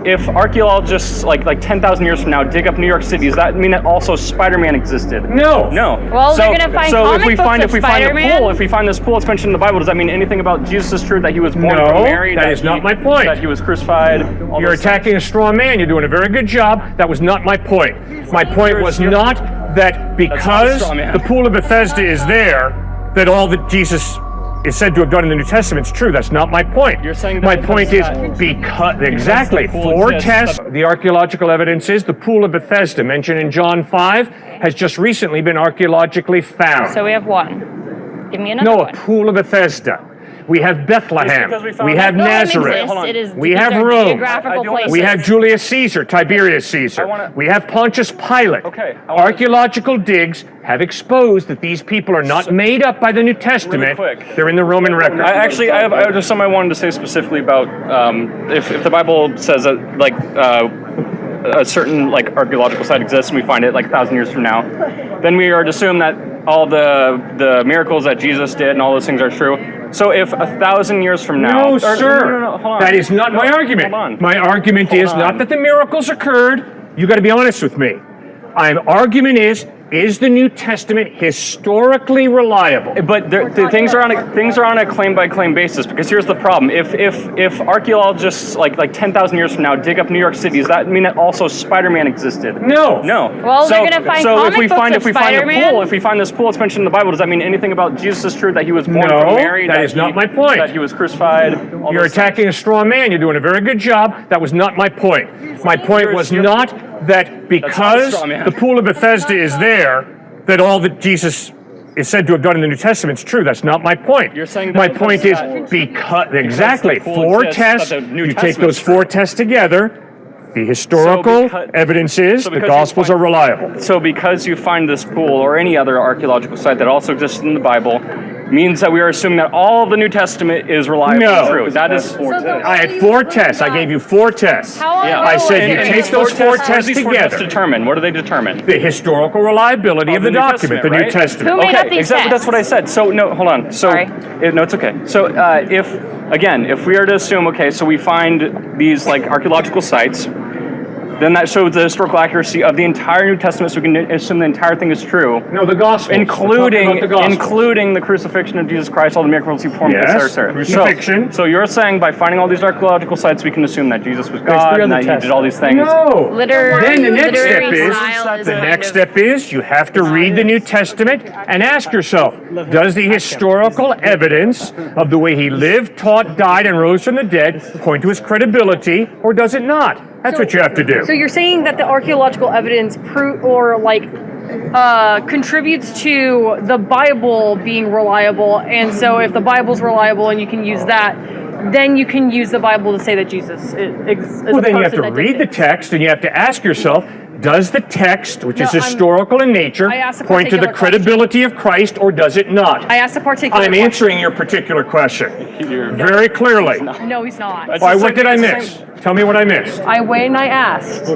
if archaeologists like 10,000 years from now dig up New York City, does that mean that also Spider-Man existed? No. Well, they're gonna find comic books of Spider-Man. If we find this pool that's mentioned in the Bible, does that mean anything about Jesus' truth, that he was born from Mary? That is not my point. That he was crucified. You're attacking a straw man. You're doing a very good job. That was not my point. My point was not that because the pool of Bethesda is there, that all that Jesus is said to have done in the New Testament is true. That's not my point. You're saying my point is because exactly four tests. The archaeological evidence is the pool of Bethesda mentioned in John 5 has just recently been archaeologically found. So we have one. Give me another one. A pool of Bethesda. We have Bethlehem. We have Nazareth. We have Rome. We have Julius Caesar, Tiberius Caesar. We have Pontius Pilate. Archaeological digs have exposed that these people are not made up by the New Testament. They're in the Roman record. I have just something I wanted to say specifically about if the Bible says that a certain archaeological site exists and we find it 1,000 years from now, then we are to assume that all the miracles that Jesus did and all those things are true. So if 1,000 years from now... No, sir. No, hold on. That is not my argument. Hold on. My argument is not that the miracles occurred. You got to be honest with me. My argument is the New Testament historically reliable? But things are on a claim by claim basis, because here's the problem: if archaeologists like 10,000 years from now dig up New York City, does that mean that also Spider-Man existed? No. Well, they're gonna find comic books of Spider-Man. If we find this pool that's mentioned in the Bible, does that mean anything about Jesus' truth, that he was born from Mary? That is not my point. That he was crucified. You're attacking a straw man. You're doing a very good job. That was not my point. My point was not that because the pool of Bethesda is there, that all that Jesus is said to have done in the New Testament is true. That's not my point. You're saying my point is because four tests. You take those four tests together. The historical evidence is the Gospels are reliable. So because you find this pool or any other archaeological site that also exists in the Bible, means that we are assuming that all of the New Testament is reliable and true. That is four tests. I had four tests. I gave you four tests. I said you take those four tests together. What do they determine? The historical reliability of the document, the New Testament. Who made up these tests? That's what I said. So no, hold on. Sorry. No, it's okay. So if we are to assume, so we find these archaeological sites, then that shows the historical accuracy of the entire New Testament, so we can assume the entire thing is true. No, the Gospels. Including the crucifixion of Jesus Christ, all the miracles he performed, etc. Crucifixion. So you're saying by finding all these archaeological sites, we can assume that Jesus was God and that he did all these things? No. Then the next step is you have to read the New Testament and ask yourself, does the historical evidence of the way he lived, taught, died, and rose from the dead point to his credibility, or does it not? That's what you have to do. So you're saying that the archaeological evidence contributes to the Bible being reliable, and so if the Bible's reliable and you can use that, then you can use the Bible to say that Jesus is a person. Well, then you have to read the text and you have to ask yourself, does the text, which is historical in nature, point to the credibility of Christ, or does it not? I asked a particular I'm answering your particular question very clearly. No, he's not. Why, what did I miss? Tell me what I missed. When I asked,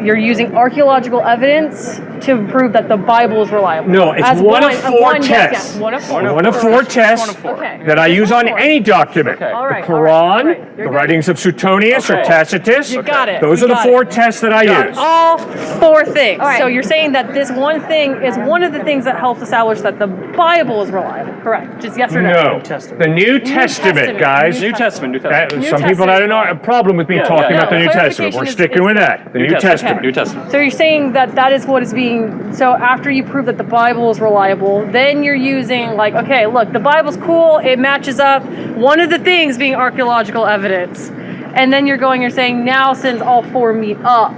you're using archaeological evidence to prove that the Bible is reliable. No, it's one of four tests. One of four tests that I use on any document. The Quran, the writings of Suetonius or Tacitus. You got it. Those are the four tests that I use. All four things. So you're saying that this one thing is one of the things that helps establish that the Bible is reliable. Correct. Just yes or no? No. The New Testament, guys. New Testament. Some people I don't know have a problem with me talking about the New Testament. We're sticking with that. The New Testament. New Testament. So you're saying that is what is being, so after you prove that the Bible is reliable, then you're using okay, look, the Bible's cool, it matches up, one of the things being archaeological evidence. And then you're saying now since all four meet up,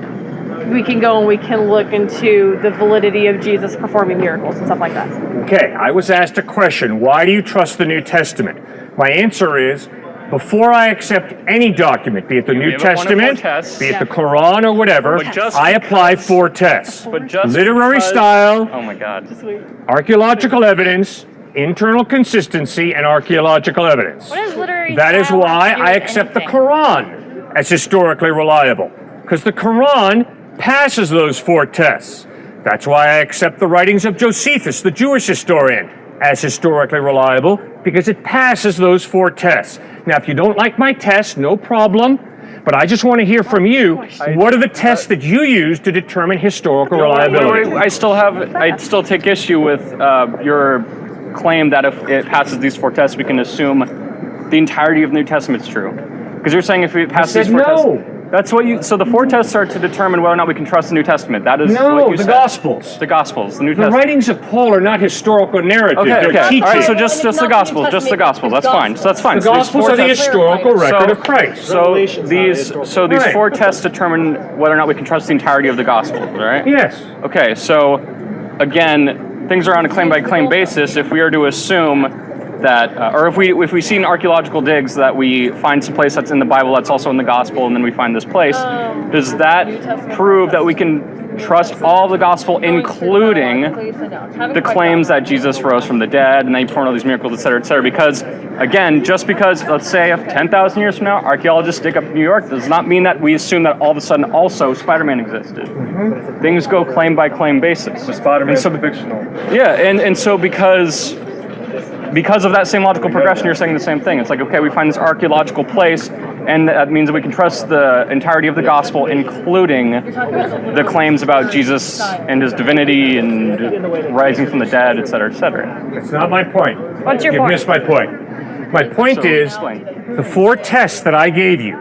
we can go and we can look into the validity of Jesus performing miracles and stuff like that. Okay, I was asked a question, why do you trust the New Testament? My answer is, before I accept any document, be it the New Testament, be it the Quran or whatever, I apply four tests. Literary style, archaeological evidence, internal consistency, and archaeological evidence. What is literary That is style why have to do I with accept the anything? Quran as historically reliable, because the Quran passes those four tests. That's why I accept the writings of Josephus, the Jewish historian, as historically reliable, because it passes those four tests. Now, if you don't like my test, no problem, But I just want to hear from you, what are the tests that you use to determine historical reliability? I still take issue with your claim that if it passes these 4 tests, we can assume the entirety of the New Testament is true. Because you're saying if it passes these 4 tests... That's what you. So the 4 tests are to determine whether or not we can trust the New Testament. That is what you said. Gospels. The Gospels. The New The Testament. writings of Paul are not historical narrative. Okay. They're teaching. All right. So just the Gospels. Just the Gospels. That's fine. So that's fine. The Gospels are the historical record of Christ. So these 4 tests determine whether or not we can trust the entirety of the Gospels. Right? Yes. Okay. So again, things are on a claim by claim basis. If we are to assume that, or if we see in archaeological digs that we find some place that's in the Bible that's also in the Gospel, and then we find this place, does that prove that we can trust all the Gospel, including the claims that Jesus rose from the dead and that he performed all these miracles, et cetera, et cetera? Because, again, just because, let's say, if 10,000 years from now, archaeologists dig up New York, does not mean that we assume that all of a sudden also Spider-Man existed. Mm-hmm. Things go claim by claim basis. So Spider-Man is fictional. Yeah, and so because of that same logical progression, you're saying the same thing. It's like, okay, we find this archaeological place, and that means that we can trust the entirety of the gospel, including the claims about Jesus and his divinity and rising from the dead, et cetera, et cetera. That's not my point. What's your point? You've missed my point. My point is, explain. the 4 tests that I gave you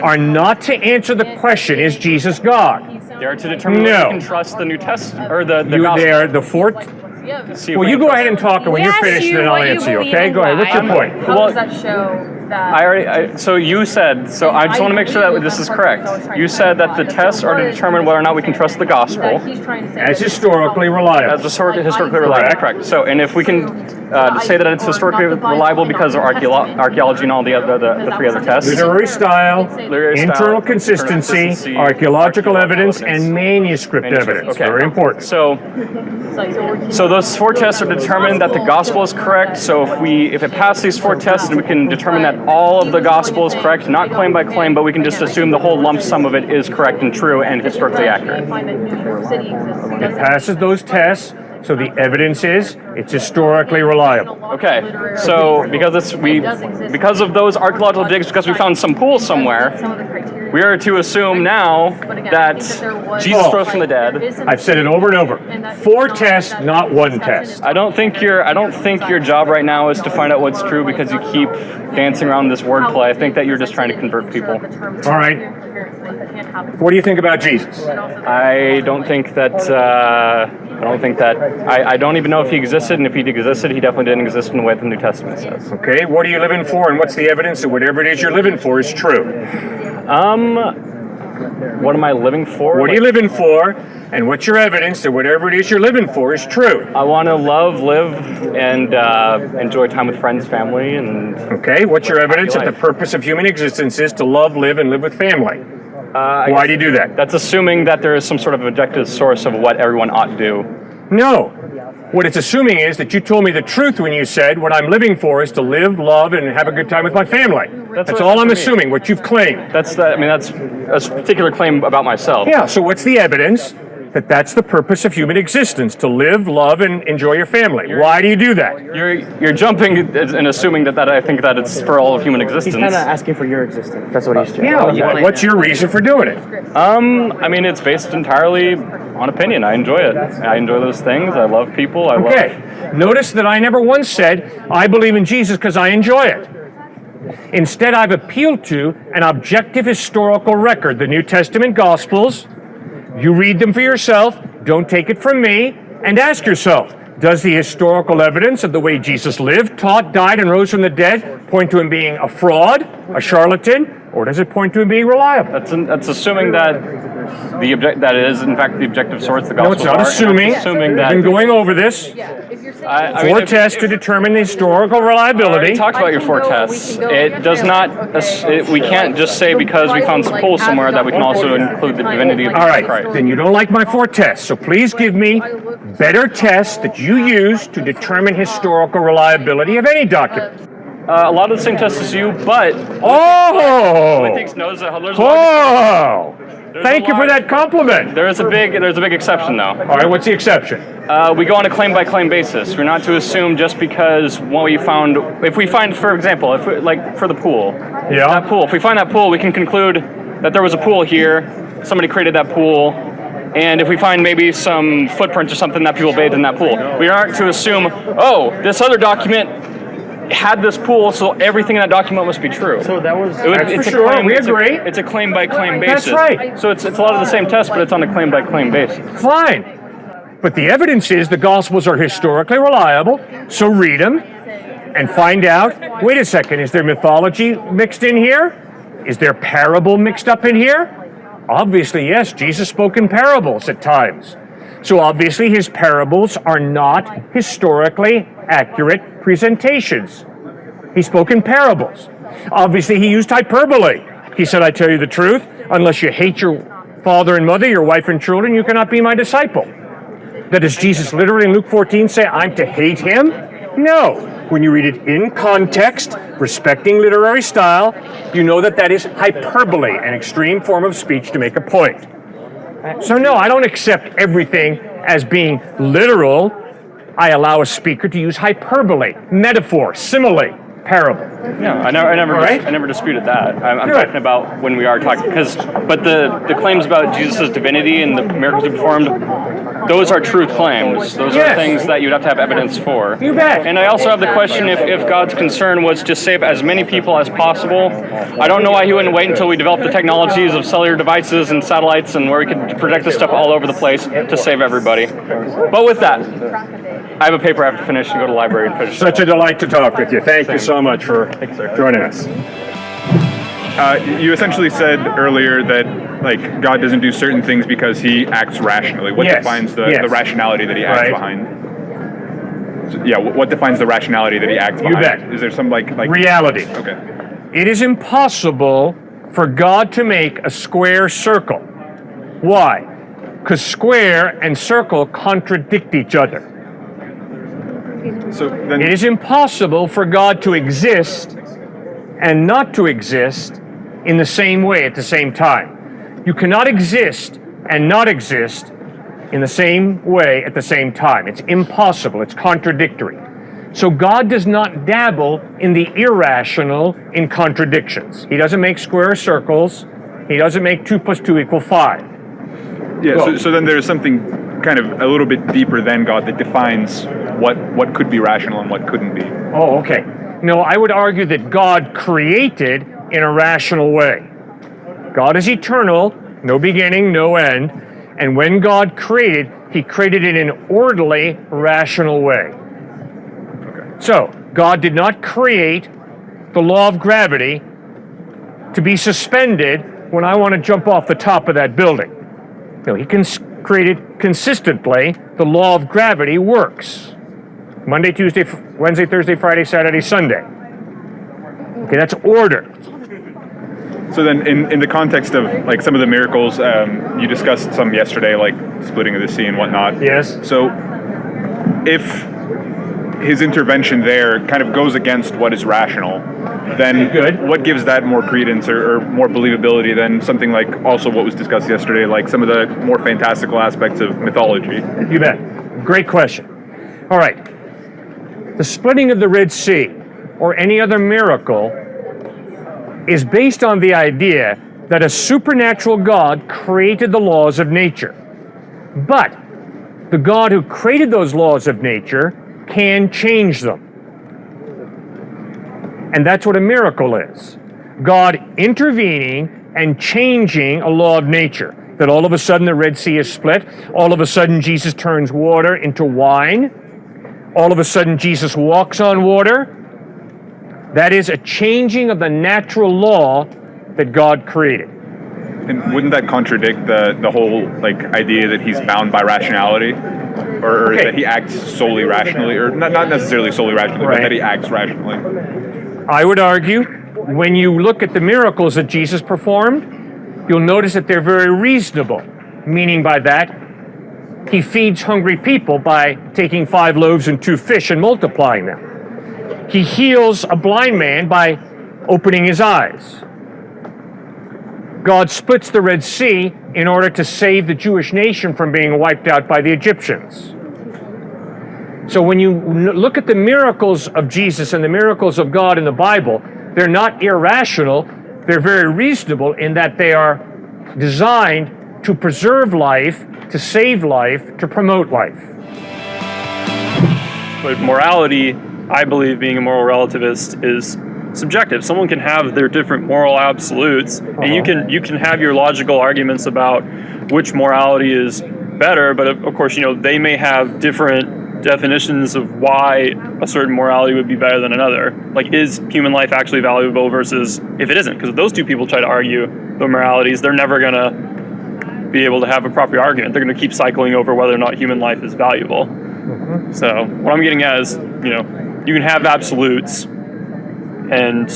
are not to answer the question, is Jesus God? They are to determine whether we can trust the New Testament, or the gospel. They are the 4... Well, you go ahead and talk, and when you're finished, then I'll answer you, okay? Go ahead. What's your point? How does that show that? So you said, so I just want to make sure that this is correct. You said that the tests are to determine whether or not we can trust the gospel as historically reliable. as historically reliable. Correct. So, and if we can say that it's historically reliable because of archaeology and all the 3 other tests. Literary style, internal consistency, archaeological evidence, and manuscript evidence. Okay. Very important. So those 4 tests are to determine that the gospel is correct. So if it passes these 4 tests, then we can determine that all of the gospel is correct, not claim by claim, but we can just assume the whole lump sum of it is correct and true and historically accurate. It passes those tests, so the evidence is it's historically reliable. Okay, so because of those archaeological digs, because we found some pools somewhere, we are to assume now that Jesus rose from the dead. I've said it over and over. 4 tests, not 1 test. I don't think your job right now is to find out what's true because you keep dancing around this wordplay. I think that you're just trying to convert people. All right. What do you think about Jesus? I don't think that. I don't even know if he existed, and if he existed, he definitely didn't exist in the way that the New Testament says. Okay, what are you living for, and what's the evidence that whatever it is you're living for is true? What am I living for? What are you living for, and what's your evidence that whatever it is you're living for is true? I want to love, live, and enjoy time with friends, family, and... Okay, what's your evidence that the purpose of human existence is to love, live, and live with family? Why do you do that? That's assuming that there is some sort of objective source of what everyone ought to do. No. What it's assuming is that you told me the truth when you said what I'm living for is to live, love, and have a good time with my family. That's all I'm assuming, what you've claimed. That's a particular claim about myself. Yeah, so what's the evidence that that's the purpose of human existence, to live, love, and enjoy your family? Why do you do that? You're jumping and assuming that I think that it's for all of human existence. He's kind of asking for your existence. That's what he's doing. Yeah, what's your reason for doing it? It's based entirely on opinion. I enjoy it. I enjoy those things. I love people. Notice that I never once said, I believe in Jesus because I enjoy it. Instead, I've appealed to an objective historical record, the New Testament Gospels. You read them for yourself, don't take it from me, and ask yourself, does the historical evidence of the way Jesus lived, taught, died, and rose from the dead point to him being a fraud, a charlatan, or does it point to him being reliable? That's assuming that that it is in fact the objective source. The No, it's not assuming. Assuming that I've been going over this. 4 tests to determine the historical reliability. We talked about your 4 tests. It does not. We can't just say because we found some pool somewhere that we can also include the divinity of Jesus Christ. Then you don't like my 4 tests. So please give me better tests that you use to determine historical reliability of any document. A lot of the same tests as you, but Thank you for that compliment. There's a big exception though. All right, what's the exception? We go on a claim by claim basis. We're not to assume just because what we found. If we find, for example, for the pool, that pool. If we find that pool, we can conclude that there was a pool here, somebody created that pool, and if we find maybe some footprints or something that people bathed in that pool, we aren't to assume, oh, this other document had this pool, so everything in that document must be true. So that was... It's a claim, we agree. It's a claim by claim basis. That's right. So it's a lot of the same test, but it's on a claim by claim basis. Fine. But the evidence is the Gospels are historically reliable, so read them and find out, wait a second, is there mythology mixed in here? Is there parable mixed up in here? Obviously, yes, Jesus spoke in parables at times. So obviously his parables are not historically accurate presentations. He spoke in parables. Obviously he used hyperbole. He said, I tell you the truth, unless you hate your father and mother, your wife and children, you cannot be my disciple. That does Jesus literally in Luke 14 say, I'm to hate him? No. When you read it in context, respecting literary style, you know that that is hyperbole, an extreme form of speech to make a point. So no, I don't accept everything as being literal. I allow a speaker to use hyperbole, metaphor, simile, parable. No, I never disputed that. I'm talking about when we are talking, but the claims about Jesus' divinity and the miracles he performed, those are true claims. Those are things that you'd have to have evidence for. You bet. And I also have the question, if God's concern was to save as many people as possible, I don't know why he wouldn't wait until we developed the technologies of cellular devices and satellites and where we could project this stuff all over the place to save everybody. But with that, I have a paper I have to finish and go to the library and finish. Such a delight to talk with you. Thank you so much for joining us. You essentially said earlier that God doesn't do certain things because he acts rationally. What defines the rationality that he acts behind? So, what defines the rationality that he acts behind? You bet. Is there some like reality? Okay. It is impossible for God to make a square circle. Why? Because square and circle contradict each other. So then, it is impossible for God to exist and not to exist in the same way at the same time. You cannot exist and not exist in the same way at the same time. It's impossible. It's contradictory. So God does not dabble in the irrational in contradictions. He doesn't make square circles. He doesn't make 2 + 2 = 5. Yeah, so then there's something kind of a little bit deeper than God that defines what could be rational and what couldn't be. Oh, okay. No, I would argue that God created in a rational way. God is eternal, no beginning, no end, and when God created, he created it in an orderly, rational way. Okay. So, God did not create the law of gravity to be suspended when I want to jump off the top of that building. No, he created consistently. The law of gravity works. Monday, Tuesday, Wednesday, Thursday, Friday, Saturday, Sunday. Okay, that's order. So then in the context of some of the miracles, you discussed some yesterday, like splitting of the sea and whatnot. Yes. So if his intervention there kind of goes against what is rational, then what gives that more credence or more believability than something like also what was discussed yesterday, like some of the more fantastical aspects of mythology? You bet. Great question. All right. The splitting of the Red Sea or any other miracle is based on the idea that a supernatural God created the laws of nature. But the God who created those laws of nature can change them. And that's what a miracle is. God intervening and changing a law of nature. That all of a sudden the Red Sea is split. All of a sudden Jesus turns water into wine. All of a sudden Jesus walks on water. That is a changing of the natural law that God created. And wouldn't that contradict the whole idea that he's bound by rationality? Or that he acts solely rationally, or not necessarily solely rationally, but that he acts rationally? I would argue, when you look at the miracles that Jesus performed, you'll notice that they're very reasonable. Meaning by that, he feeds hungry people by taking 5 loaves and 2 fish and multiplying them. He heals a blind man by opening his eyes. God splits the Red Sea in order to save the Jewish nation from being wiped out by the Egyptians. So when you look at the miracles of Jesus and the miracles of God in the Bible, they're not irrational, They're very reasonable in that they are designed to preserve life, to save life, to promote life. But morality, I believe, being a moral relativist, is subjective. Someone can have their different moral absolutes, and you can have your logical arguments about which morality is better, but of course, they may have different definitions of why a certain morality would be better than another. Like, is human life actually valuable versus if it isn't? Because if those two people try to argue the moralities, they're never going to be able to have a proper argument. They're going to keep cycling over whether or not human life is valuable. So what I'm getting at is, you can have absolutes and,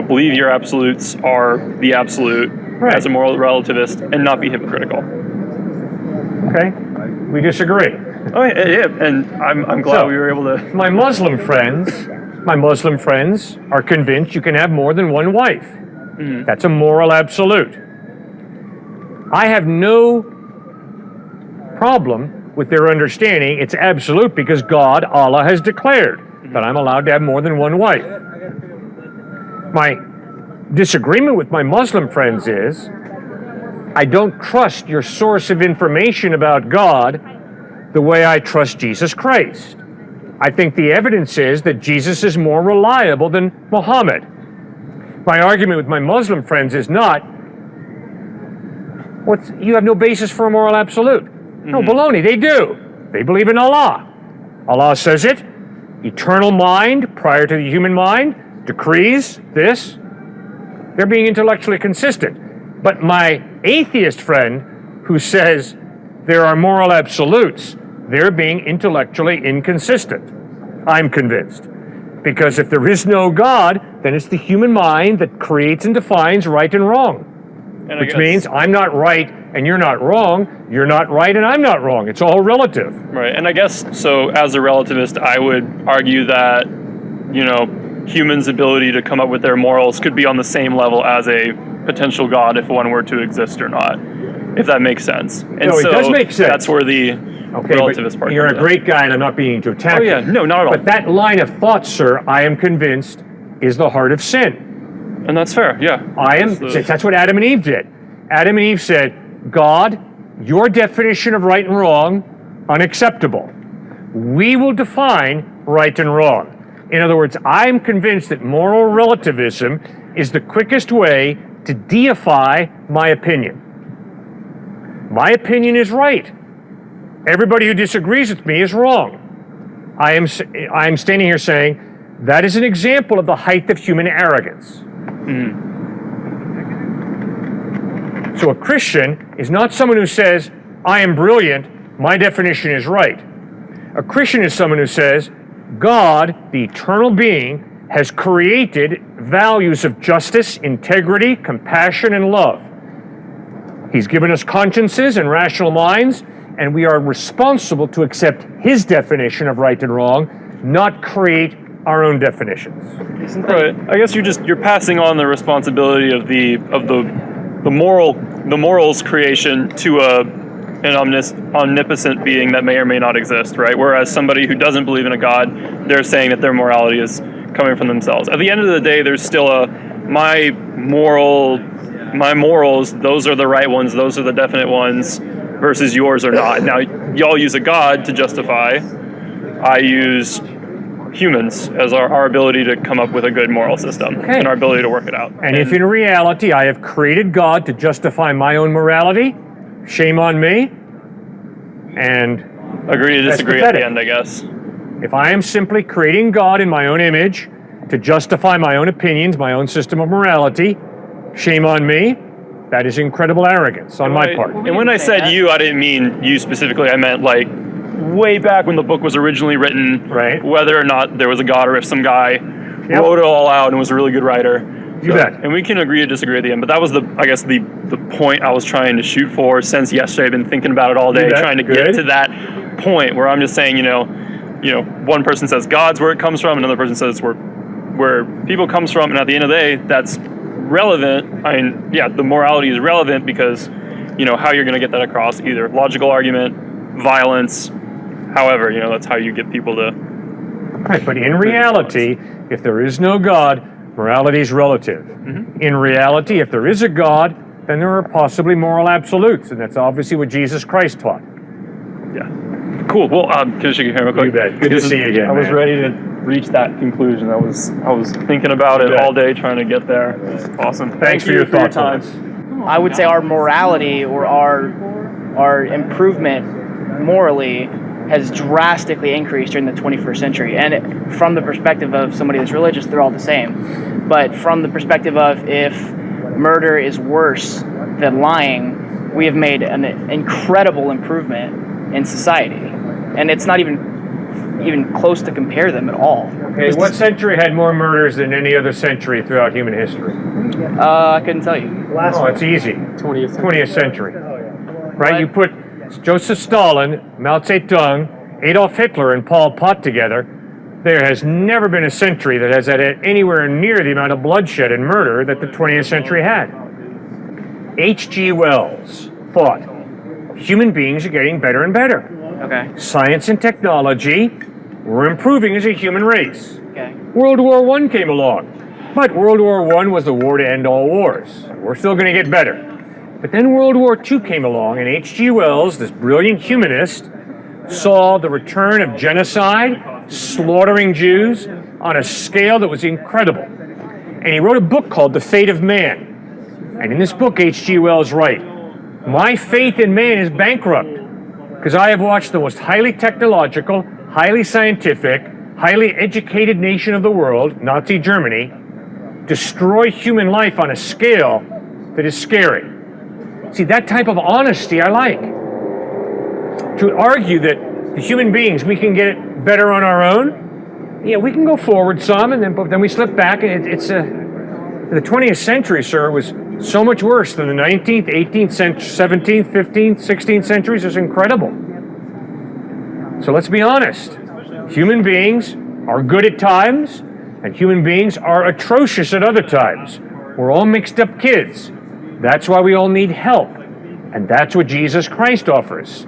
believe your absolutes are the absolute as a moral relativist and not be hypocritical. Okay, we disagree. Oh yeah, and I'm glad we were able to. My Muslim friends are convinced you can have more than one wife. Mm-hmm. That's a moral absolute. I have no problem with their understanding it's absolute because God, Allah, has declared that I'm allowed to have more than one wife. My disagreement with my Muslim friends is I don't trust your source of information about God the way I trust Jesus Christ. I think the evidence is that Jesus is more reliable than Muhammad. My argument with my Muslim friends is not, you have no basis for a moral absolute. Mm-hmm. No, baloney, they do. They believe in Allah. Allah says it. Eternal mind, prior to the human mind, decrees this. They're being intellectually consistent. But my atheist friend who says there are moral absolutes, they're being intellectually inconsistent. I'm convinced. Because if there is no God, then it's the human mind that creates and defines right and wrong. Which means I'm not right and you're not wrong, you're not right and I'm not wrong. It's all relative. Right, and I guess, so as a relativist, I would argue that, humans' ability to come up with their morals could be on the same level as a potential God if one were to exist or not, if that makes sense. And it does make sense. That's where the relativist part you're a great guy and I'm not being to attack you. No, not at all. But that line of thought, sir, I am convinced, is the heart of sin. And that's fair, yeah. That's what Adam and Eve did. Adam and Eve said, God, your definition of right and wrong, unacceptable. We will define right and wrong. In other words, I'm convinced that moral relativism is the quickest way to deify my opinion. My opinion is right. Everybody who disagrees with me is wrong. I am standing here saying that is an example of the height of human arrogance. Mm. So a Christian is not someone who says, I am brilliant, my definition is right. A Christian is someone who says, God, the eternal being, has created values of justice, integrity, compassion, and love. He's given us consciences and rational minds, and we are responsible to accept his definition of right and wrong, not create our own definitions. Right. I guess you're passing on the responsibility of the morals creation to an omnipotent being that may or may not exist, right? Whereas somebody who doesn't believe in a God, they're saying that their morality is coming from themselves. At the end of the day, there's still my morals, those are the right ones, those are the definite ones, versus yours are not. Now, y'all use a God to justify. I use humans as our ability to come up with a good moral system and our ability to work it out. And if in reality I have created God to justify my own morality, shame on me. And agree to disagree at the end, I guess. If I am simply creating God in my own image to justify my own opinions, my own system of morality, shame on me. That is incredible arrogance on my part. And when I said you, I didn't mean you specifically. I meant like way back when the book was originally written, right? Whether or not there was a God or if some guy wrote it all out and was a really good writer. You bet. And we can agree to disagree at the end, but that was the point I was trying to shoot for since yesterday. I've been thinking about it all day, trying to get to that point where I'm just saying, one person says God's where it comes from, another person says where people comes from, and at the end of the day, that's relevant. I mean, the morality is relevant because, how you're going to get that across, either logical argument, violence, however, that's how you get people to... Right, but in reality, if there is no God, Morality is relative. In reality, if there is a God, then there are possibly moral absolutes, and that's obviously what Jesus Christ taught. Yeah. Cool. Well, can I shake your hand real quick? You bet. Good to see you again. I was man. ready to reach that conclusion. I was thinking about it all day, trying to get there. It's awesome. Thanks for your time. I would say our morality or our improvement morally has drastically increased during the 21st century. And from the perspective of somebody that's religious, they're all the same. But from the perspective of if murder is worse than lying, we have made an incredible improvement in society. And it's not even close to compare them at all. Okay, what century had more murders than any other century throughout human history? I couldn't tell you. It's easy. 20th century. Right? You put Joseph Stalin, Mao Zedong, Adolf Hitler, and Pol Pot together. There has never been a century that has had anywhere near the amount of bloodshed and murder that the 20th century had. H.G. Wells thought human beings are getting better and better. Okay. Science and technology, we're improving as a human race. Okay. World War I came along, but World War I was the war to end all wars. We're still going to get better. But then World War II came along, and H.G. Wells, this brilliant humanist, saw the return of genocide, slaughtering Jews on a scale that was incredible. And he wrote a book called The Fate of Man. And in this book, H.G. Wells writes, "My faith in man is bankrupt because I have watched the most highly technological, highly scientific, highly educated nation of the world, Nazi Germany, destroy human life on a scale that is scary." See, that type of honesty I like. To argue that the human beings, we can get better on our own, yeah, we can go forward some, and then we slip back, and the 20th century, sir, was so much worse than the 19th, 18th, 17th, 15th, 16th centuries. It's incredible. So let's be honest. Human beings are good at times, and human beings are atrocious at other times. We're all mixed up kids. That's why we all need help. And that's what Jesus Christ offers.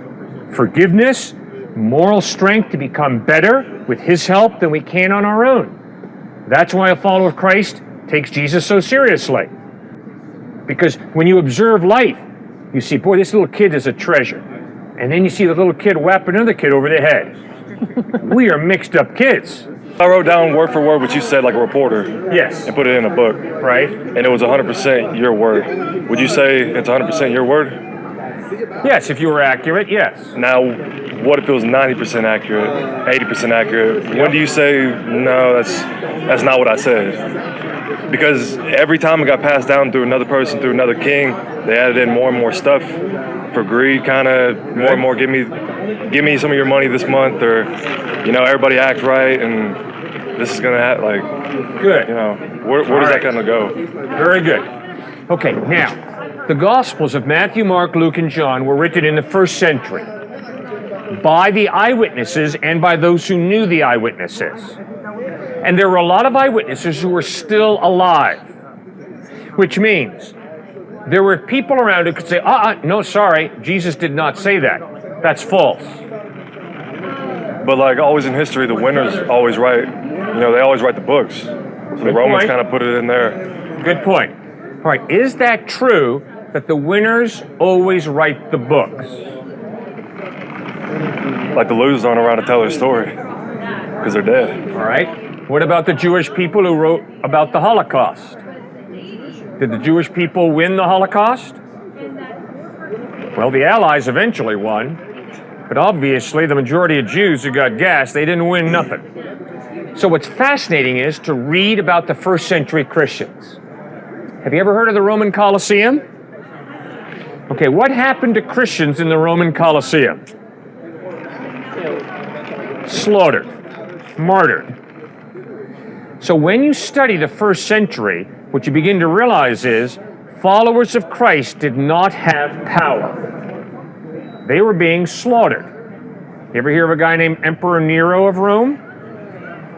Forgiveness, moral strength to become better with His help than we can on our own. That's why a follower of Christ takes Jesus so seriously. Because when you observe life, you see, boy, this little kid is a treasure. And then you see the little kid whap another kid over the head. We are mixed up kids. I wrote down word for word what you said like a reporter. Yes. And put it in a book. Right? And it was 100% your word. Would you say it's 100% your word? Yes, if you were accurate, yes. Now, what if it was 90% accurate, 80% accurate? When do you say, no, that's not what I said? Because every time it got passed down through another person, through another king, they added in more and more stuff for greed, kind of more and more. Give me some of your money this month, or everybody act right, and this is gonna act like good. Where does that kind of go? Very good. Okay, now the Gospels of Matthew, Mark, Luke, and John were written in the first century by the eyewitnesses and by those who knew the eyewitnesses. And there were a lot of eyewitnesses who were still alive, which means there were people around who could say, no, sorry, Jesus did not say that. That's false. But like always in history, the winners always write, they always write the books. So the Romans kind of put it in there. Good point. All right, is that true that the winners always write the books? Like the losers aren't around to tell their story because they're dead. All right. What about the Jewish people who wrote about the Holocaust? Did the Jewish people win the Holocaust? Well, the Allies eventually won, but obviously the majority of Jews who got gassed, they didn't win nothing. So what's fascinating is to read about the first century Christians. Have you ever heard of the Roman Colosseum? Okay, what happened to Christians in the Roman Colosseum? Slaughtered, martyred. So when you study the first century, what you begin to realize is followers of Christ did not have power. They were being slaughtered. You ever hear of a guy named Emperor Nero of Rome?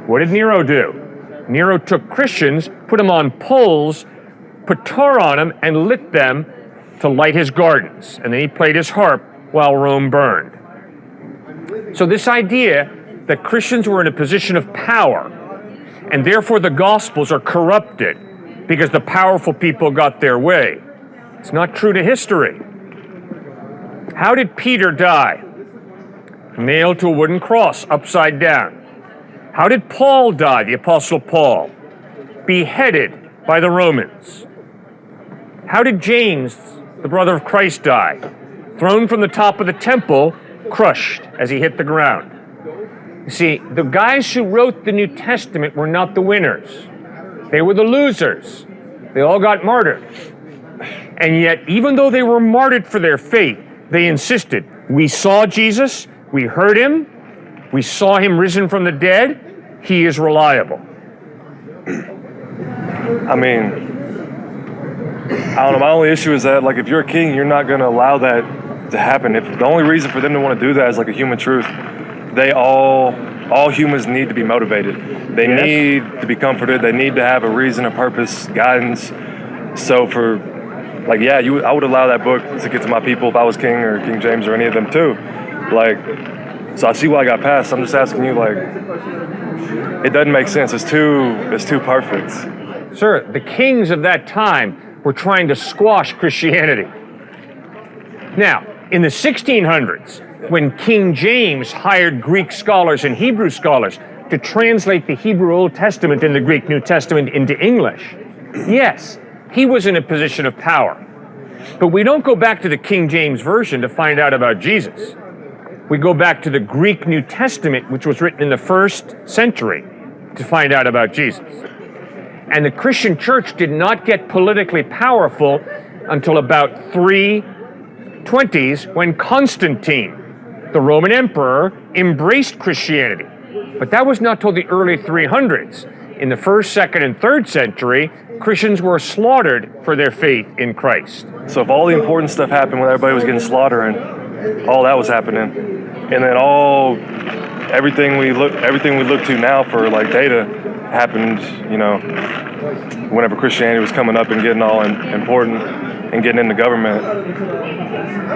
What did Nero do? Nero took Christians, put them on poles, put tar on them, and lit them to light his gardens. And then he played his harp while Rome burned. So this idea that Christians were in a position of power and therefore the Gospels are corrupted because the powerful people got their way. It's not true to history. How did Peter die? Nailed to a wooden cross, upside down. How did Paul die, the Apostle Paul? Beheaded by the Romans. How did James, the brother of Christ, die? Thrown from the top of the temple, crushed as he hit the ground. You see, the guys who wrote the New Testament were not the winners. They were the losers. They all got martyred. And yet, even though they were martyred for their faith, they insisted, we saw Jesus, we heard him, we saw him risen from the dead, he is reliable. I mean, I don't know, my only issue is that, like, if you're a king, you're not going to allow that to happen. If the only reason for them to want to do that is like a human truth, all humans need to be motivated. They need to be comforted. They need to have a reason, a purpose, guidance. So for, like, yeah, I would allow that book to get to my people if I was king or King James or any of them too. Like, so I see why I got passed. I'm just asking you, like, it doesn't make sense. It's too perfect. Sir, the kings of that time were trying to squash Christianity. Now, in the 1600s, when King James hired Greek scholars and Hebrew scholars to translate the Hebrew Old Testament and the Greek New Testament into English, yes, he was in a position of power. But we don't go back to the King James Version to find out about Jesus. We go back to the Greek New Testament, which was written in the 1st century, to find out about Jesus. And the Christian church did not get politically powerful until about 320s, when Constantine, the Roman emperor, embraced Christianity. But that was not till the early 300s. In the 1st, 2nd, and 3rd century, Christians were slaughtered for their faith in Christ. So if all the important stuff happened when everybody was getting slaughtered and all that was happening, and then everything we look to now for like data happened, you know, whenever Christianity was coming up and getting all important and getting into government,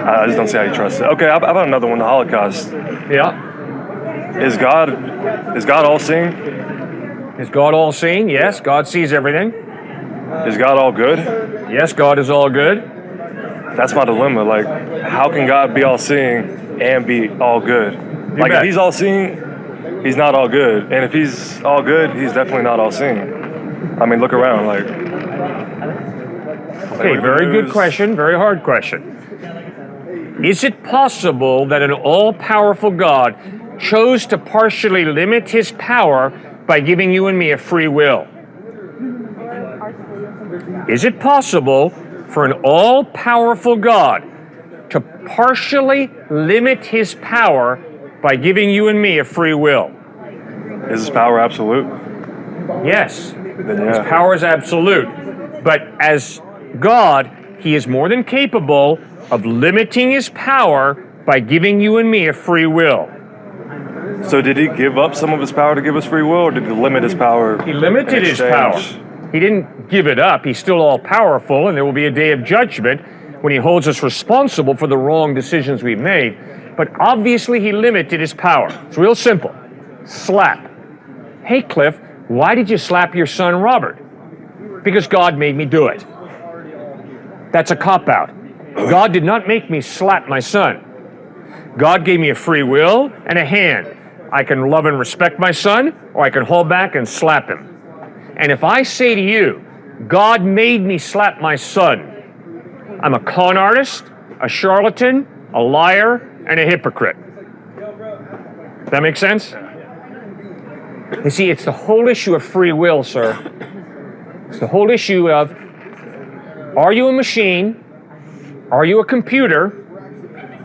I just don't see how you trust it. Okay, how about another one, the Holocaust? Yeah. Is God all-seeing? Is God all-seeing? Yes, God sees everything. Is God all good? Yes, God is all good. That's my dilemma. Like, how can God be all-seeing and be all good? Like, if he's all-seeing, he's not all good. And if he's all good, he's definitely not all-seeing. I mean, look around, like... Okay, very good question, very hard question. Is it possible that an all-powerful God chose to partially limit his power by giving you and me a free will? Is it possible for an all-powerful God to partially limit his power by giving you and me a free will? Is his power absolute? Yes, Then yeah. his power is absolute. But as God, he is more than capable of limiting his power by giving you and me a free will. So did he give up some of his power to give us free will, or did he limit his power? He limited his power. He didn't give it up. He's still all-powerful, and there will be a day of judgment when he holds us responsible for the wrong decisions we've made. But obviously he limited his power. It's real simple. Slap. Hey, Cliff, why did you slap your son Robert? Because God made me do it. That's a cop-out. God did not make me slap my son. God gave me a free will and a hand. I can love and respect my son, or I can hold back and slap him. And if I say to you, God made me slap my son, I'm a con artist, a charlatan, a liar, and a hypocrite. Does that make sense? You see, it's the whole issue of free will, sir. It's the whole issue of, are you a machine? Are you a computer?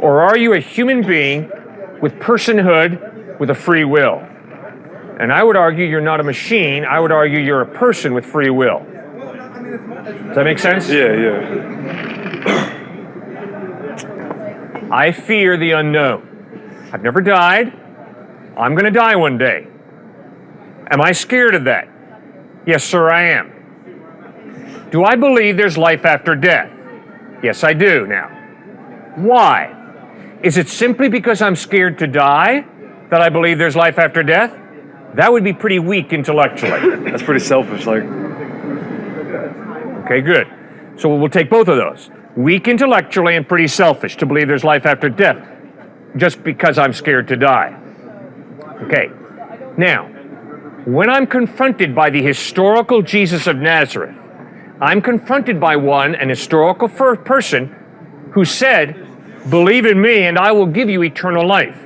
Or are you a human being with personhood, with a free will? And I would argue you're not a machine. I would argue you're a person with free will. Does that make sense? Yeah. I fear the unknown. I've never died. I'm going to die one day. Am I scared of that? Yes, sir, I am. Do I believe there's life after death? Yes, I do now. Why? Is it simply because I'm scared to die that I believe there's life after death? That would be pretty weak intellectually. That's pretty selfish. Like, okay, good. So we'll take both of those. Weak intellectually and pretty selfish to believe there's life after death just because I'm scared to die. Okay. Now, when I'm confronted by the historical Jesus of Nazareth, I'm confronted by an historical person who said, believe in me and I will give you eternal life.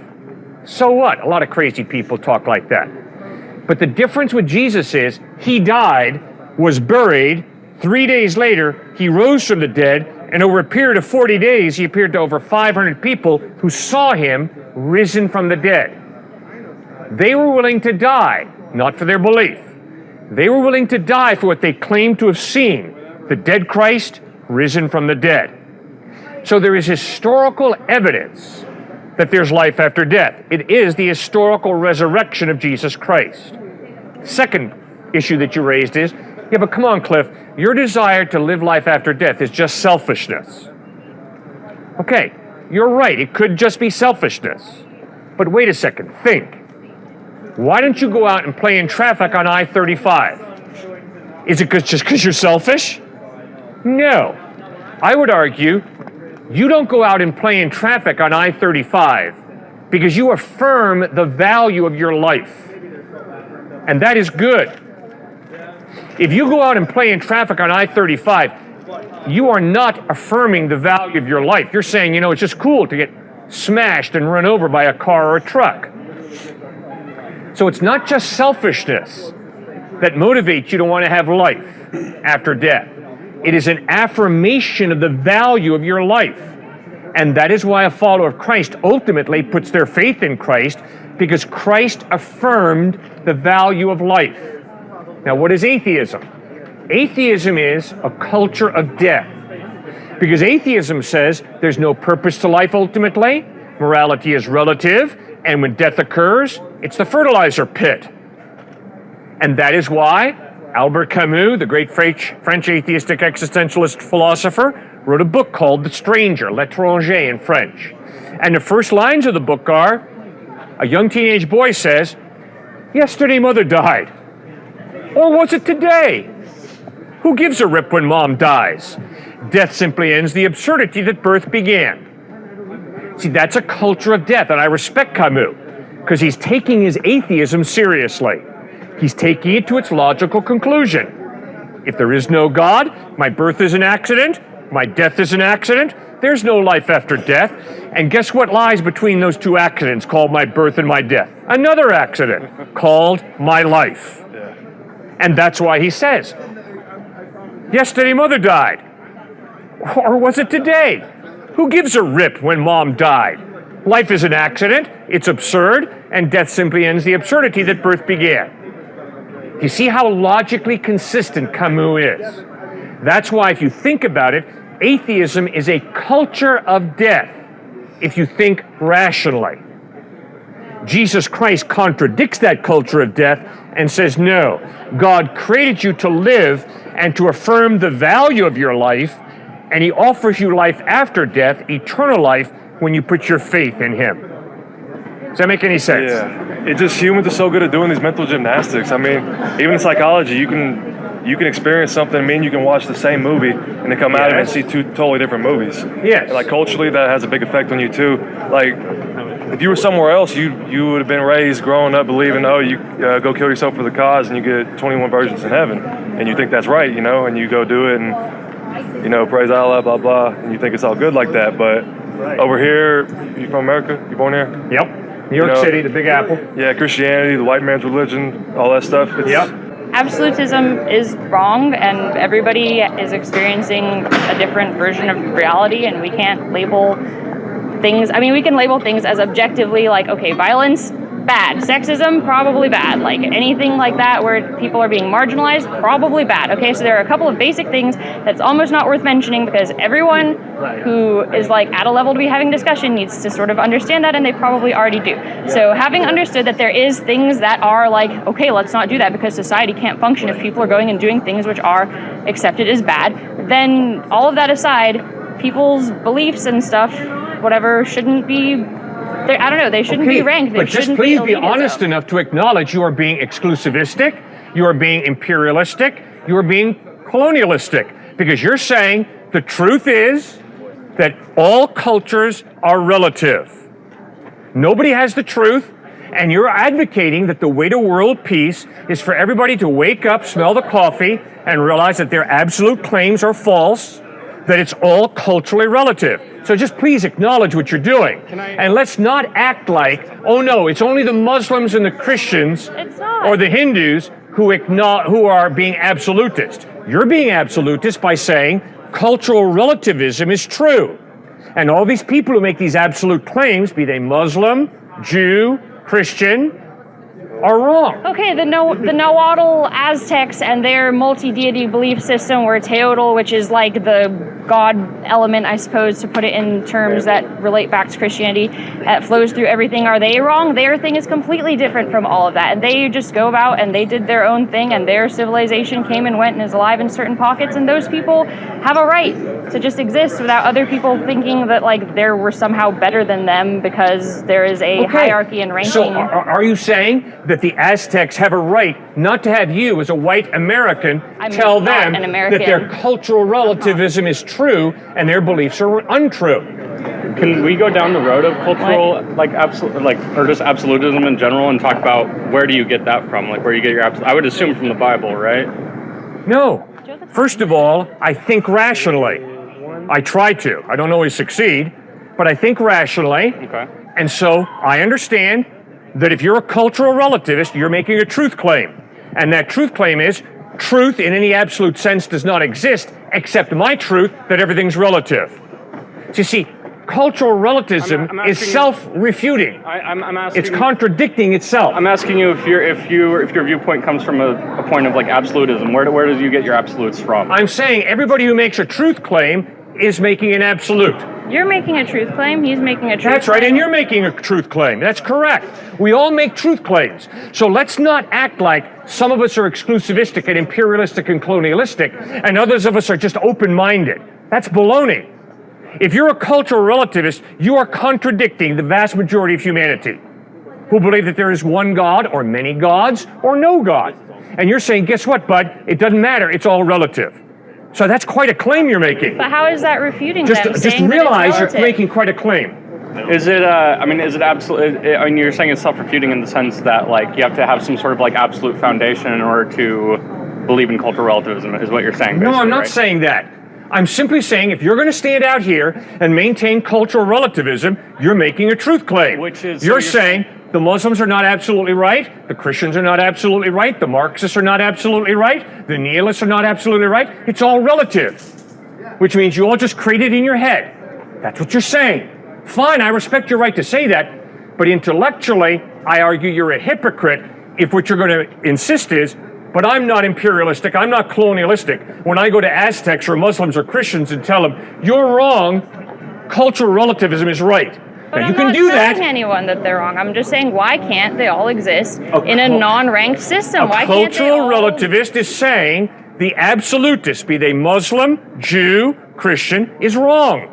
So what? A lot of crazy people talk like that. But the difference with Jesus is he died, was buried, 3 days later, he rose from the dead, and over a period of 40 days, he appeared to over 500 people who saw him risen from the dead. They were willing to die, not for their belief. They were willing to die for what they claimed to have seen, the dead Christ risen from the dead. So there is historical evidence that there's life after death. It is the historical resurrection of Jesus Christ. Second issue that you raised is, yeah, but come on, Cliff, your desire to live life after death is just selfishness. Okay, you're right, it could just be selfishness. But wait a second, think. Why don't you go out and play in traffic on I-35? Is it just because you're selfish? No. I would argue you don't go out and play in traffic on I-35 because you affirm the value of your life. And that is good. If you go out and play in traffic on I-35, you are not affirming the value of your life. You're saying, it's just cool to get smashed and run over by a car or a truck. So it's not just selfishness that motivates you to want to have life after death. It is an affirmation of the value of your life. And that is why a follower of Christ ultimately puts their faith in Christ, because Christ affirmed the value of life. Now, what is atheism? Atheism is a culture of death. Because atheism says there's no purpose to life ultimately, morality is relative, and when death occurs, it's the fertilizer pit. And that is why Albert Camus, the great French atheistic existentialist philosopher, wrote a book called The Stranger, L'étranger in French. And the first lines of the book are, a young teenage boy says, yesterday mother died. Or was it today? Who gives a rip when mom dies? Death simply ends the absurdity that birth began. See, that's a culture of death, and I respect Camus, because he's taking his atheism seriously. He's taking it to its logical conclusion. If there is no God, my birth is an accident, my death is an accident, there's no life after death, and guess what lies between those two accidents called my birth and my death? Another accident called my life. And that's why he says, yesterday mother died. Or was it today? Who gives a rip when mom died? Life is an accident, it's absurd, and death simply ends the absurdity that birth began. You see how logically consistent Camus is? That's why, if you think about it, atheism is a culture of death, if you think rationally. Jesus Christ contradicts that culture of death and says, no, God created you to live and to affirm the value of your life, and he offers you life after death, eternal life, when you put your faith in him. Does that make any sense? Yeah. It's just humans are so good at doing these mental gymnastics. I mean, even in psychology, you can experience something. I mean, you can watch the same movie and then come out of it and see two totally different movies. Yes. And like culturally, that has a big effect on you too. Like, if you were somewhere else, you would have been raised growing up believing, you go kill yourself for the cause and you get 21 virgins in heaven, and you think that's right, and you go do it and praise Allah, blah blah, and you think it's all good like that. But over here, you from America? You born here? Yep. New York City, the Big Apple. Yeah, Christianity, the white man's religion, all that stuff. Absolutism is wrong, and everybody is experiencing a different version of reality, and we can't label things. I mean, we can label things as objectively like, okay, violence, bad. Sexism, probably bad. Like anything like that where people are being marginalized, probably bad. Okay, so there are a couple of basic things that's almost not worth mentioning, because everyone who is like at a level to be having discussion needs to sort of understand that, and they probably already do. So having understood that there is things that are like, okay, let's not do that because society can't function if people are going and doing things which are accepted as bad, then all of that aside, people's beliefs and stuff, whatever, shouldn't be I don't know. They shouldn't be ranked. They but just shouldn't please be elitism. honest enough to acknowledge you are being exclusivistic, you are being imperialistic, you are being colonialistic, because you're saying the truth is that all cultures are relative. Nobody has the truth, and you're advocating that the way to world peace is for everybody to wake up, smell the coffee, and realize that their absolute claims are false, that it's all culturally relative. So just please acknowledge what you're doing. And let's not act like, oh no, it's only the Muslims and the Christians or the Hindus who are being absolutist. You're being absolutist by saying cultural relativism is true. And all these people who make these absolute claims, be they Muslim, Jew, Christian, are wrong. Okay, the Nahuatl Aztecs and their multi-deity belief system, where Teotl, which is like the God element, I suppose, to put it in terms that relate back to Christianity, that flows through everything. Are they wrong? Their thing is completely different from all of that. And they just go about and they did their own thing, and their civilization came and went and is alive in certain pockets, and those people have a right to just exist without other people thinking that like we're somehow better than them because there is a hierarchy and ranking. So are you saying that the Aztecs have a right not to have you as a white American tell them that their cultural relativism is true and their beliefs are untrue? Can we go down the road of cultural, or just absolutism in general, and talk about where do you get that from? Like, where you get your I would assume from the Bible, right? No. First of all, I think rationally. I try to. I don't always succeed, but I think rationally. Okay. And so I understand that if you're a cultural relativist, you're making a truth claim. And that truth claim is, truth in any absolute sense does not exist, except my truth that everything's relative. So you see, cultural relativism is self-refuting. I'm asking. It's contradicting itself. I'm asking you if your viewpoint comes from a point of like absolutism. Where do you get your absolutes from? I'm saying everybody who makes a truth claim is making an absolute. You're making a truth claim. He's making a truth claim. That's right, and you're making a truth claim. That's correct. We all make truth claims. So let's not act like some of us are exclusivistic and imperialistic and colonialistic, and others of us are just open-minded. That's baloney. If you're a cultural relativist, you are contradicting the vast majority of humanity, who believe that there is one God, or many gods, or no God. And you're saying, guess what, bud? It doesn't matter. It's all relative. So that's quite a claim you're making. But how is that refuting them? Just realize you're making quite a claim. Is it? Is it absolute? I mean, you're saying it's self-refuting in the sense that like you have to have some sort of like absolute foundation in order to believe in cultural relativism. Is what you're saying? No, I'm not right? saying that. I'm simply saying if you're going to stand out here and maintain cultural relativism, you're making a truth claim. Which is you're saying the Muslims are not absolutely right, the Christians are not absolutely right, the Marxists are not absolutely right, the nihilists are not absolutely right. It's all relative, which means you all just create it in your head. That's what you're saying. Fine, I respect your right to say that, but intellectually, I argue you're a hypocrite if what you're going to insist is, but I'm not imperialistic, I'm not colonialistic. When I go to Aztecs or Muslims or Christians and tell them, you're wrong, cultural relativism is right. But now, I'm you can not do telling that. anyone that they're wrong. I'm just saying, why can't they all exist in a non-ranked system? Why can't they cultural all... relativist is saying the absolutist, be they Muslim, Jew, Christian, is wrong.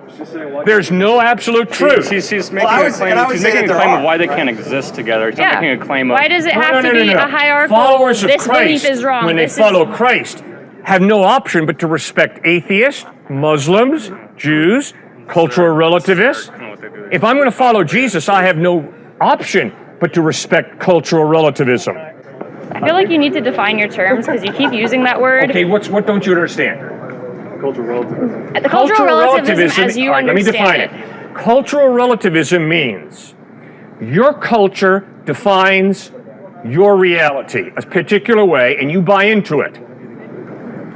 There's no absolute truth. He's making a claim of why they can't exist together. He's not making a claim of... Why does it have to be a hierarchical, Followers of this Christ, belief is wrong, when they follow Christ, have no option but to respect atheists, Muslims, Jews, cultural relativists. If I'm going to follow Jesus, I have no option but to respect cultural relativism. I feel like you need to define your terms because you keep using that word. Okay, what don't you understand? Cultural relativism. The cultural relativism as you understand let me define it. Cultural relativism means your culture defines your reality a particular way, and you buy into it.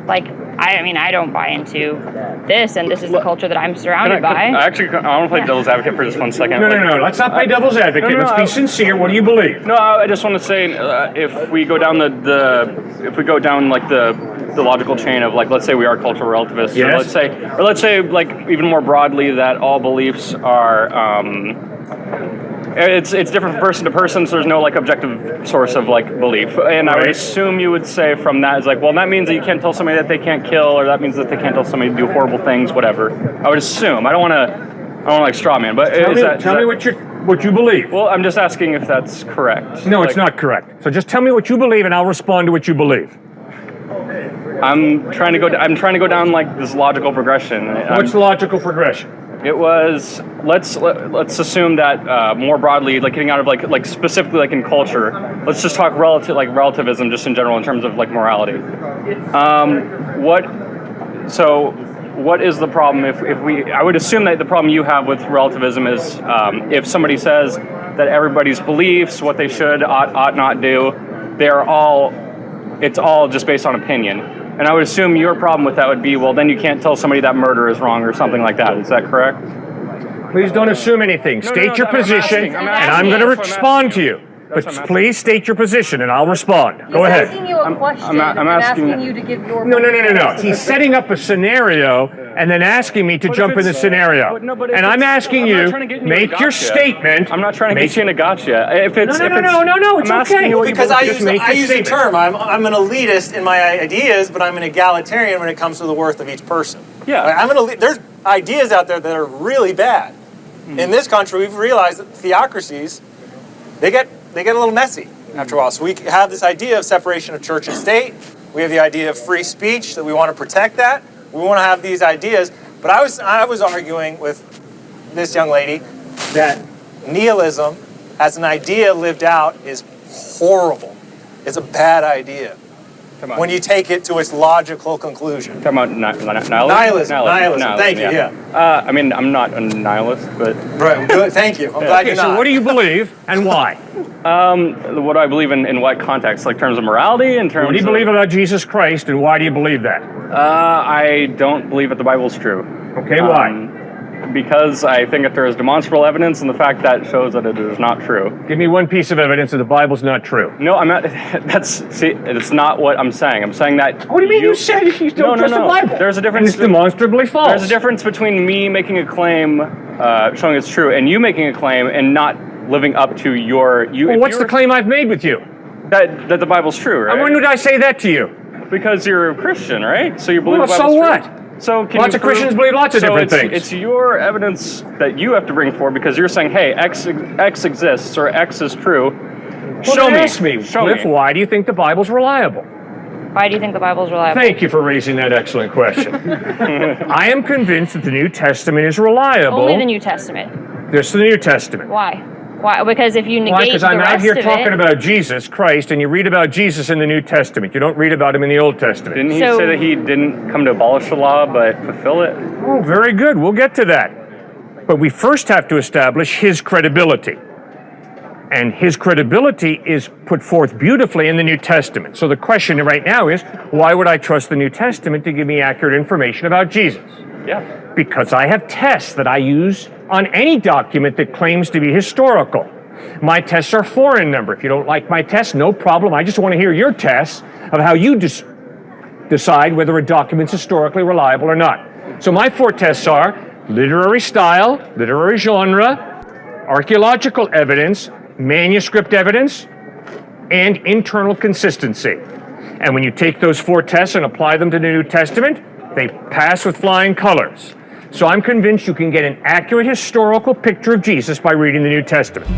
Like, I don't buy into this, and this is the culture that I'm surrounded by. I want to play devil's advocate for just 1 second. No. Let's not play devil's advocate. Let's be sincere. What do you believe? No, I just want to say, if we go down the logical chain of like, let's say we are cultural relativists, yes. or let's say like even more broadly that all beliefs are. It's different from person to person, so there's no like objective source of like belief. And I would assume you would say from that is like, well, that means that you can't tell somebody that they can't kill, or that means that they can't tell somebody to do horrible things, whatever. I would assume. I don't want don't like straw man, but Tell me what you believe. Well, I'm just asking if that's correct. No, it's not correct. So just tell me what you believe, and I'll respond to what you believe. I'm trying to go down like this logical progression. What's the logical progression? It was let's assume that more broadly, like getting out of like specifically like in culture. Let's just talk relativism, just in general in terms of like morality. What is the problem if we? I would assume that the problem you have with relativism is if somebody says that everybody's beliefs, what they should ought not do, it's all just based on opinion. And I would assume your problem with that would be, well, then you can't tell somebody that murder is wrong or something like that. Is that correct? Please don't assume anything. State your position, and I'm going to respond to you. But please state your position, and I'll respond. Go ahead. He's asking you a question and asking you to give your... No. He's setting up a scenario and then asking me to jump in the scenario. And I'm asking you, make your statement. I'm not trying to get you in a gotcha. No, it's okay. Because I use the term, I'm an elitist in my ideas, but I'm an egalitarian when it comes to the worth of each person. Yeah. There's ideas out there that are really bad. In this country, we've realized that theocracies, they get a little messy after a while. So we have this idea of separation of church and state. We have the idea of free speech, that we want to protect that. We want to have these ideas. But I was arguing with this young lady that nihilism as an idea lived out is horrible. It's a bad idea when you take it to its logical conclusion. Talking about nihilism? Nihilism. Thank you, yeah. I mean, I'm not a nihilist, but... Right, good, thank you. I'm glad you're not. So what do you believe, and why? What do I believe in what context? Like terms of morality? In terms What do you believe about Jesus Christ, and why do you believe that? I don't believe that the Bible is true. Okay, why? Because I think that there is demonstrable evidence, and the fact that shows that it is not true. Give me one piece of evidence that the Bible's not true. No, I'm not. It's not what I'm saying. I'm saying that. What do you mean you said you don't trust the Bible? There's a difference. And it's demonstrably false. There's a difference between me making a claim, showing it's true, and you making a claim and not living up to your. Well, what's the claim I've made with you? That the Bible's true, right? And when did I say that to you? Because you're a Christian, right? So you believe the Bible's so true. what? So lots of Christians believe lots of different things. It's your evidence that you have to bring forward because you're saying, hey, X exists or X is true. Show me. Cliff, why do you think the Bible's reliable? Why do you think the Bible's reliable? Thank you for raising that excellent question. I am convinced that the New Testament is reliable. Only the New Testament. Just the New Testament. Why? Because if you negate Why? Because I'm out here talking about Jesus Christ, and you read about Jesus in the New Testament. You don't read about him in the Old Testament. Didn't he say that he didn't come to abolish the law, but fulfill it? Oh, very good. We'll get to that. But we first have to establish his credibility. And his credibility is put forth beautifully in the New Testament. So the question right now is, why would I trust the New Testament to give me accurate information about Jesus? Yeah. Because I have tests that I use on any document that claims to be historical. My tests are 4 in number. If you don't like my tests, no problem. I just want to hear your tests of how you decide whether a document's historically reliable or not. So my 4 tests are literary style, literary genre, archaeological evidence, manuscript evidence, and internal consistency. And when you take those 4 tests and apply them to the New Testament, they pass with flying colors. So I'm convinced you can get an accurate historical picture of Jesus by reading the New Testament.